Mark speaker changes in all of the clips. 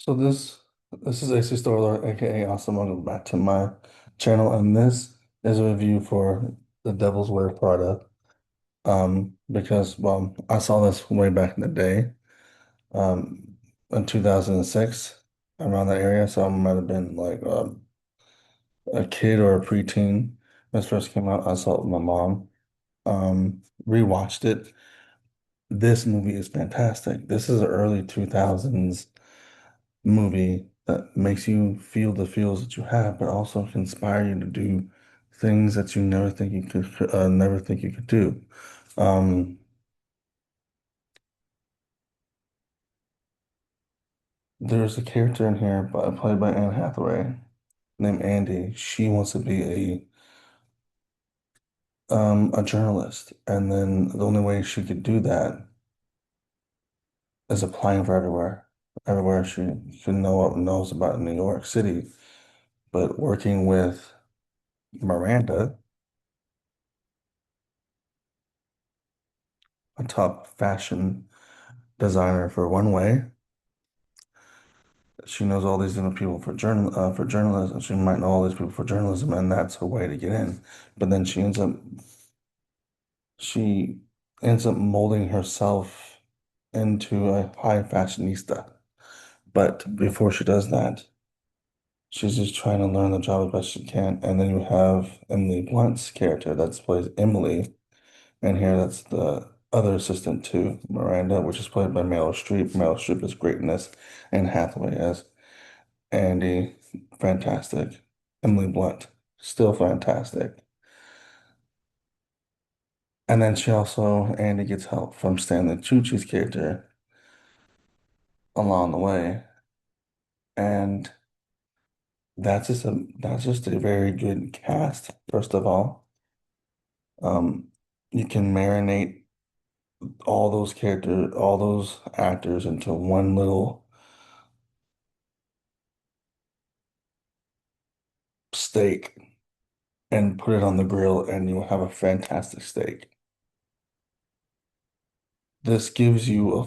Speaker 1: So this is AC Storyline, aka Awesome. Welcome back to my channel, and this is a review for The Devil's Wear Prada. Because I saw this way back in the day, um, in 2006, around that area. So I might have been like a kid or a preteen when this first came out. I saw it with my mom. Rewatched it. This movie is fantastic. This is an early 2000s movie that makes you feel the feels that you have, but also can inspire you to do things that you never think you could do. Um, there's a character in here played by Anne Hathaway named Andy. She wants to be a journalist, and then the only way she could do that is applying for everywhere she knows about New York City, but working with Miranda, a top fashion designer for one way. She knows all these different people for journalism. She might know all these people for journalism, and that's her way to get in. But then she ends up molding herself into a high fashionista. But before she does that, she's just trying to learn the job as best she can. And then you have Emily Blunt's character that's plays Emily, and here that's the other assistant to Miranda, which is played by Meryl Streep. Meryl Streep is greatness, and Hathaway as Andy, fantastic. Emily Blunt, still fantastic. And then Andy gets help from Stanley Tucci's character along the way. And that's just a very good cast, first of all. Um, you can marinate all those actors into one little steak and put it on the grill, and you'll have a fantastic steak. This gives you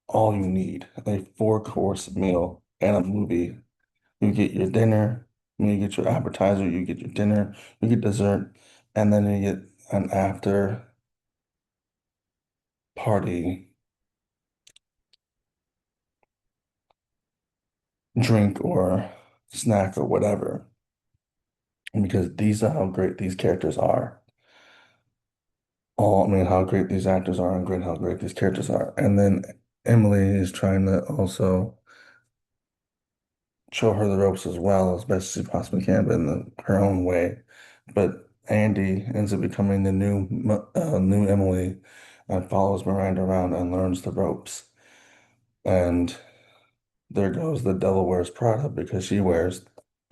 Speaker 1: all you need, a four-course meal and a movie. You get your dinner, you get your appetizer, you get your dinner, you get dessert, and then you get an after party drink or snack or whatever. Because these are how great these characters are. I mean, how great these actors are and great how great these characters are. And then Emily is trying to also show her the ropes as well as best she possibly can, but in her own way. But Andy ends up becoming the new Emily and follows Miranda around and learns the ropes. And there goes the devil wears Prada because she wears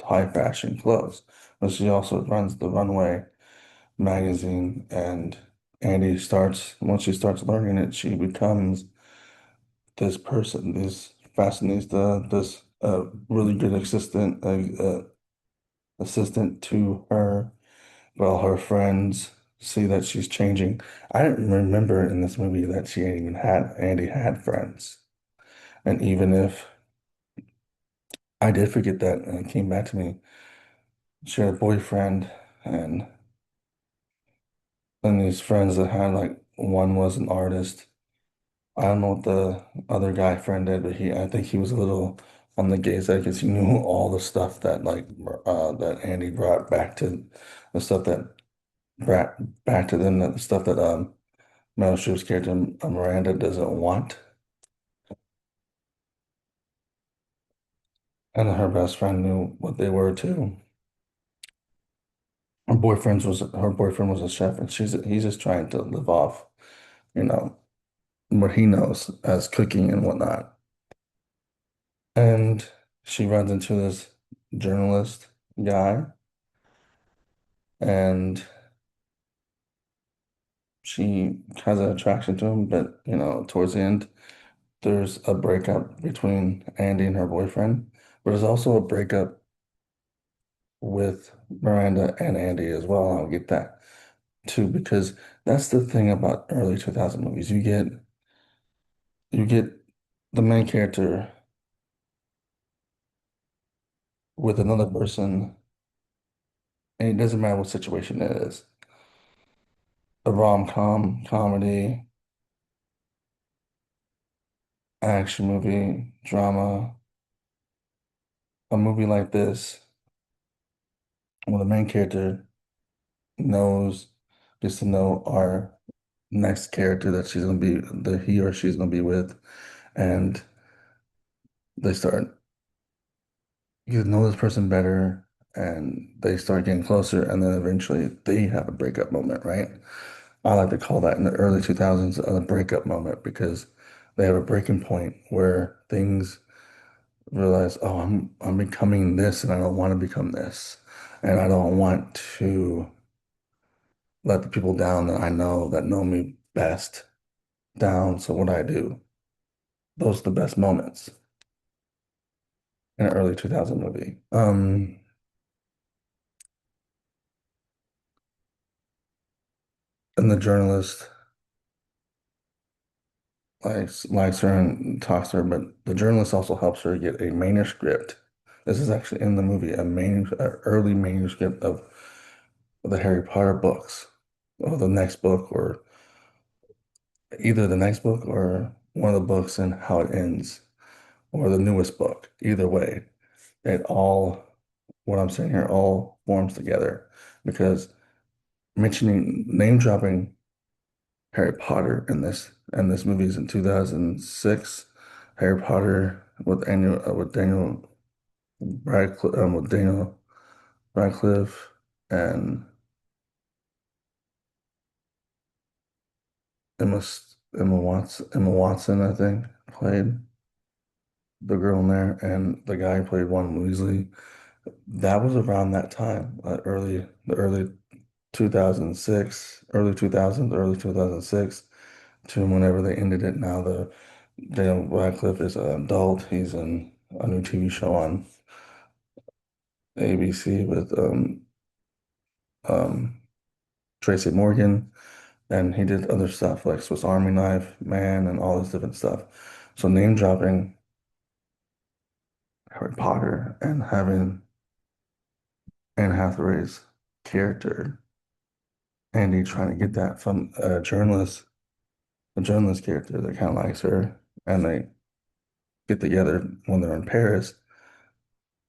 Speaker 1: high fashion clothes. But she also runs the Runway magazine, and once she starts learning it, she becomes this person, this fashionista, this really good assistant to her, while her friends see that she's changing. I didn't remember in this movie that Andy had friends. And even if I did forget that, and it came back to me, she had a boyfriend, and then these friends that had like one was an artist. I don't know what the other guy friend did, but I think he was a little on the gay side because he knew all the stuff that Andy brought back to the stuff that brought back to them, the stuff that Meryl Streep's character Miranda doesn't want. And her best friend knew what they were too. Her boyfriend was a chef, and he's just trying to live off, you know, what he knows as cooking and whatnot. And she runs into this journalist guy, and she has an attraction to him, but towards the end, there's a breakup between Andy and her boyfriend, but there's also a breakup with Miranda and Andy as well. I'll get that too, because that's the thing about early 2000 movies. You get the main character with another person, and it doesn't matter what situation it is. A rom-com, comedy, action movie, drama, a movie like this, where the main character knows, gets to know our next character that she's gonna be, the he or she's gonna be with, and they start you know this person better, and they start getting closer, and then eventually they have a breakup moment, right? I like to call that in the early 2000s a breakup moment because they have a breaking point where things realize, oh, I'm becoming this and I don't want to become this. And I don't want to let the people down that I know that know me best down. So what I do, those are the best moments in an early 2000 movie. And the journalist likes her and talks to her, but the journalist also helps her get a manuscript. This is actually in the movie, early manuscript of the Harry Potter books, or the next book, or either the next book or one of the books and how it ends, or the newest book. Either way, it all, what I'm saying here, all forms together because name dropping Harry Potter in this movie is in 2006. Harry Potter with Daniel Radcliffe and Emma Emma Watson, I think, played the girl in there, and the guy who played Ron Weasley. That was around that time, the early 2006, early 2006 to whenever they ended it. Now the Daniel Radcliffe is an adult. He's in a new TV show on ABC with um, Tracy Morgan, and he did other stuff like Swiss Army Knife, Man, and all this different stuff. So name dropping Harry Potter and having Anne Hathaway's character, Andy trying to get that from a journalist character that kind of likes her, and they get together when they're in Paris.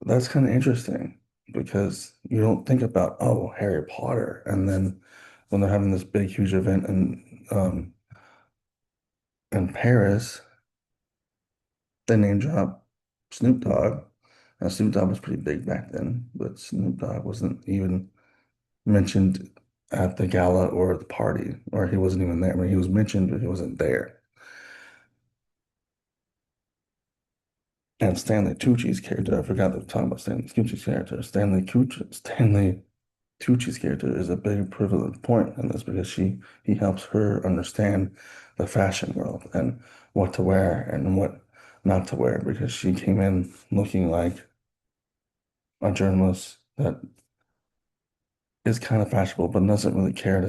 Speaker 1: That's kind of interesting because you don't think about, oh, Harry Potter, and then when they're having this big, huge event in Paris, they name drop Snoop Dogg. Now, Snoop Dogg was pretty big back then, but Snoop Dogg wasn't even mentioned at the gala or the party, or he wasn't even there. I mean, he was mentioned, but he wasn't there. And Stanley Tucci's character, I forgot to talk about Stanley Tucci's character. Stanley Tucci's character is a big prevalent point in this because he helps her understand the fashion world and what to wear and what not to wear because she came in looking like a journalist that is kind of fashionable but doesn't really care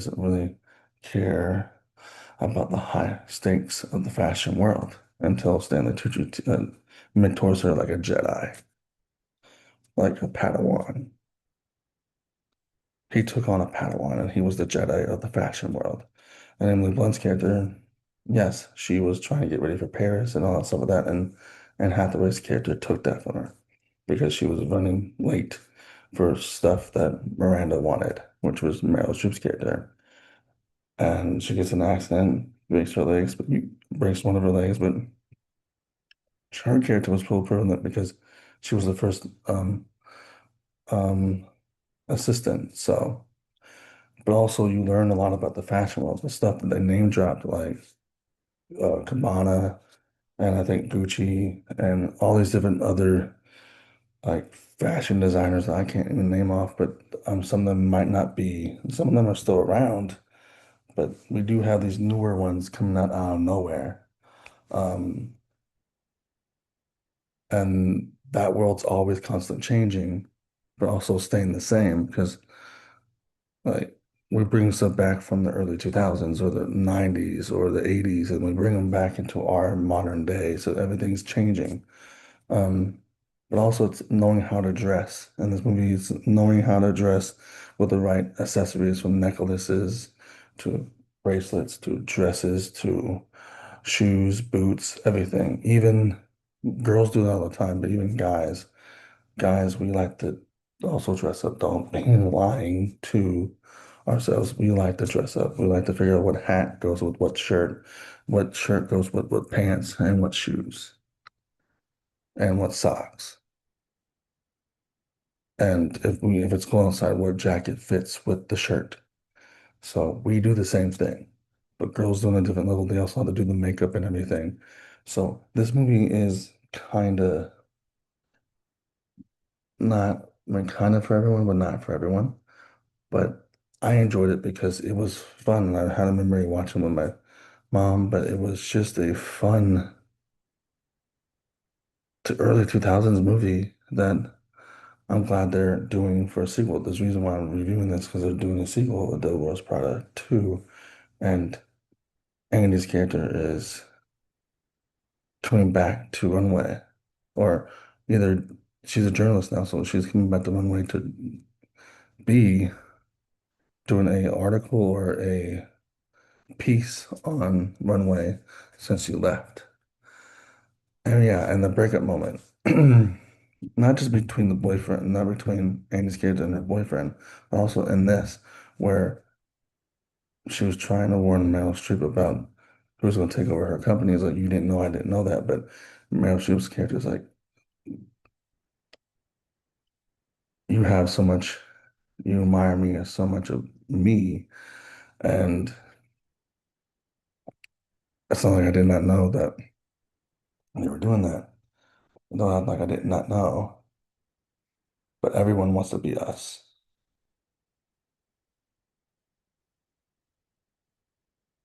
Speaker 1: about the high stakes of the fashion world until Stanley Tucci mentors her like a Jedi, like a Padawan. He took on a Padawan and he was the Jedi of the fashion world. And Emily Blunt's character, yes, she was trying to get ready for Paris and all that stuff like that. And Hathaway's character took that from her because she was running late for stuff that Miranda wanted, which was Meryl Streep's character. And she gets in an accident, breaks one of her legs, but her character was full prevalent because she was the first um, assistant. So, but also you learn a lot about the fashion world, the stuff that they name dropped, like Cabana and I think Gucci and all these different other like fashion designers that I can't even name off, but some of them might not be, some of them are still around, but we do have these newer ones coming out of nowhere. Um, and that world's always constantly changing, but also staying the same because like we bring stuff back from the early 2000s or the 90s or the 80s, and we bring them back into our modern day. So everything's changing. Um, but also it's knowing how to dress. And this movie is knowing how to dress with the right accessories, from necklaces to bracelets to dresses to shoes, boots, everything. Even girls do that all the time, but even guys, we like to also dress up. Don't be lying to ourselves. We like to dress up. We like to figure out what hat goes with what shirt goes with what pants, and what shoes, and what socks. And if it's cold outside, what jacket fits with the shirt. So we do the same thing. But girls do on a different level. They also have to do the makeup and everything. So this movie is kind of not, I mean, kind of for everyone, but not for everyone. But I enjoyed it because it was fun. I had a memory watching with my mom, but it was just a fun to early 2000s movie that I'm glad they're doing for a sequel. There's a reason why I'm reviewing this, because they're doing a sequel of Devil Wears Prada 2, and Andy's character is coming back to Runway, or either she's a journalist now, so she's coming back to Runway to be doing a article or a piece on Runway since she left. And yeah, and the breakup moment, not just between the boyfriend, not between Andy's character and her boyfriend, but also in this, where she was trying to warn Meryl Streep about who was going to take over her company. It's like, you didn't know, I didn't know that. But Meryl Streep's character is like, you have so much, you admire me as so much of me. And it's not like I did not know that they were doing that. Don't act like I did not know. But everyone wants to be us.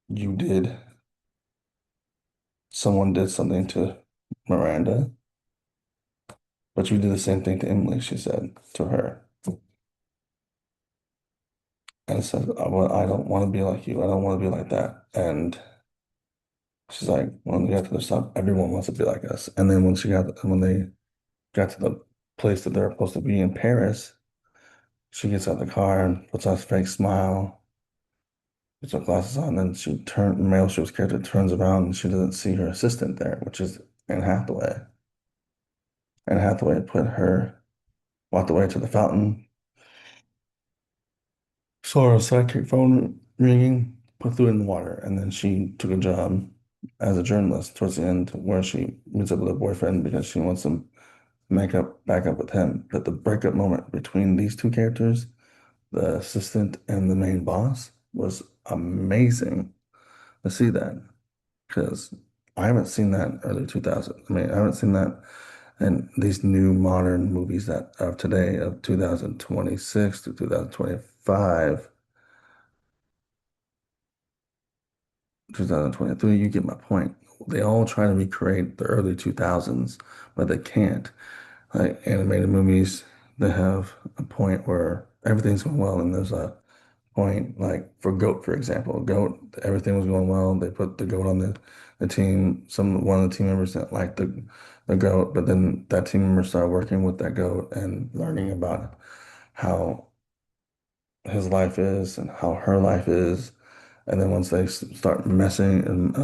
Speaker 1: You did. Someone did something to Miranda, but you did the same thing to Emily, she said to her. And said, well, I don't want to be like you. I don't want to be like that. And she's like, when we got to the stop, everyone wants to be like us. And then when they got to the place that they're supposed to be in Paris, she gets out of the car and puts on a fake smile, puts her glasses on, and Meryl Streep's character turns around and she doesn't see her assistant there, which is Anne Hathaway. Anne Hathaway walked away to the fountain, saw her sidekick phone ringing, put threw it in the water, and then she took a job as a journalist towards the end, where she meets up with her boyfriend because she wants to back up with him. But the breakup moment between these two characters, the assistant and the main boss, was amazing to see that, because I haven't seen that in early 2000s. I mean, I haven't seen that in these new modern movies that of today, of 2026 to 2025. 2023, you get my point. They all try to recreate the early 2000s, but they can't. Like animated movies, they have a point where everything's going well, and there's a point, like for Goat, for example. Goat, everything was going well. They put the Goat on the team. One of the team members didn't like the Goat, but then that team member started working with that Goat and learning about how his life is and how her life is. And then once they start messing and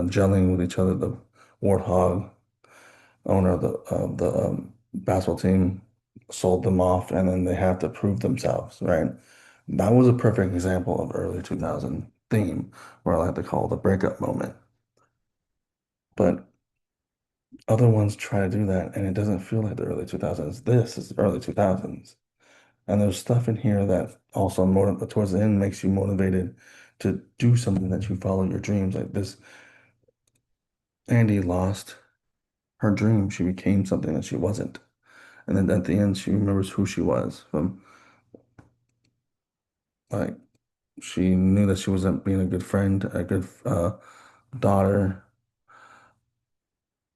Speaker 1: gelling with each other, the Warthog owner of the basketball team sold them off, and then they have to prove themselves, right? That was a perfect example of early 2000 theme, where I like to call the breakup moment. But other ones try to do that, and it doesn't feel like the early 2000s. This is the early 2000s. And there's stuff in here that also towards the end makes you motivated to do something, that you follow your dreams. Like this, Andy lost her dream. She became something that she wasn't. And then at the end, she remembers who she was. From like, she knew that she wasn't being a good friend, a good daughter,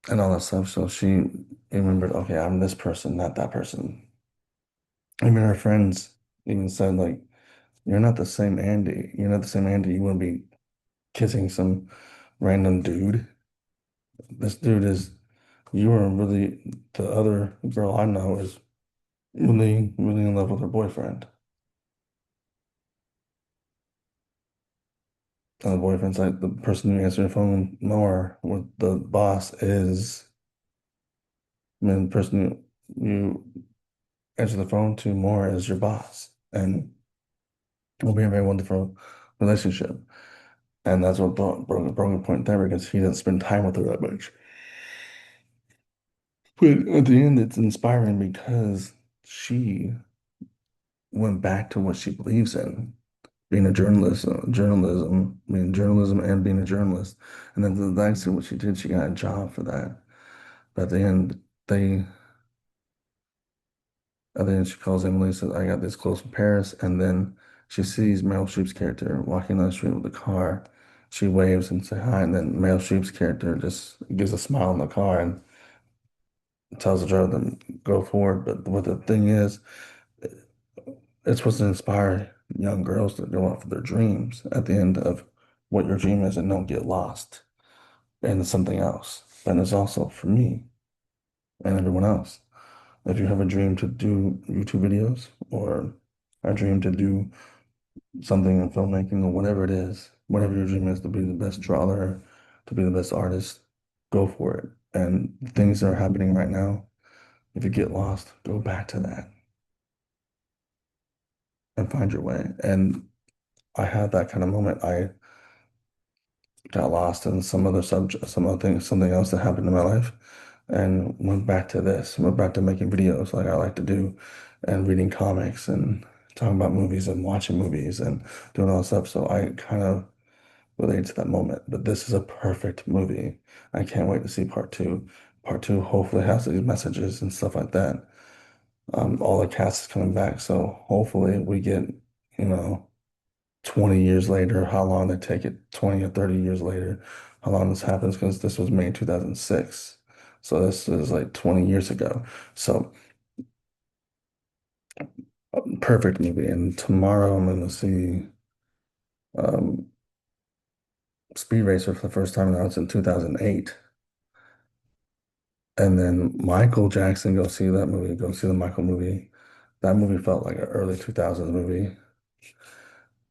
Speaker 1: and all that stuff. So she remembered, okay, I'm this person, not that person. Even her friends even said, like, You're not the same Andy. You're not the same Andy. You wouldn't be kissing some random dude. This dude is, you are really, the other girl I know is really, really in love with her boyfriend. And the boyfriend's like the person you answer your phone more with the boss is, I mean, the person you answer the phone to more is your boss. And it'll be a very wonderful relationship. And that's what broke a broken point there because he didn't spend time with her that much. But at the end, it's inspiring because she went back to what she believes in, being a journalist, journalism and being a journalist. And then the next thing what she did, she got a job for that. But they, at the end, she calls Emily and says, I got this close from Paris. And then she sees Meryl Streep's character walking down the street with the car. She waves and says hi. And then Meryl Streep's character just gives a smile in the car and tells the driver to go forward. But what the thing is, it's supposed to inspire young girls to go out for their dreams at the end of what your dream is and don't get lost into something else. And it's also for me and everyone else. If you have a dream to do YouTube videos or a dream to do something in filmmaking or whatever it is, whatever your dream is to be the best drawer, to be the best artist, go for it. And things that are happening right now, if you get lost, go back to that and find your way. And I had that kind of moment. I got lost in some other subject, some other thing, something else that happened in my life, and went back to this, went back to making videos like I like to do, and reading comics and talking about movies and watching movies and doing all that stuff. So I kind of relate to that moment. But this is a perfect movie. I can't wait to see part two. Part two hopefully has these messages and stuff like that. All the cast is coming back, so hopefully we get, you know, 20 years later, how long they take it, 20 or 30 years later, how long this happens, because this was made in 2006. So this is like 20 years ago. So perfect movie. And tomorrow I'm going to see um, Speed Racer for the first time. Now it's in 2008. And then Michael Jackson, go see that movie, go see the Michael movie. That movie felt like an early 2000s movie,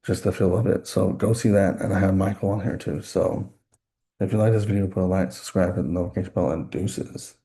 Speaker 1: just the feel of it. So go see that. And I have Michael on here too. So if you like this video, put a like, subscribe, hit the notification bell, and deuces.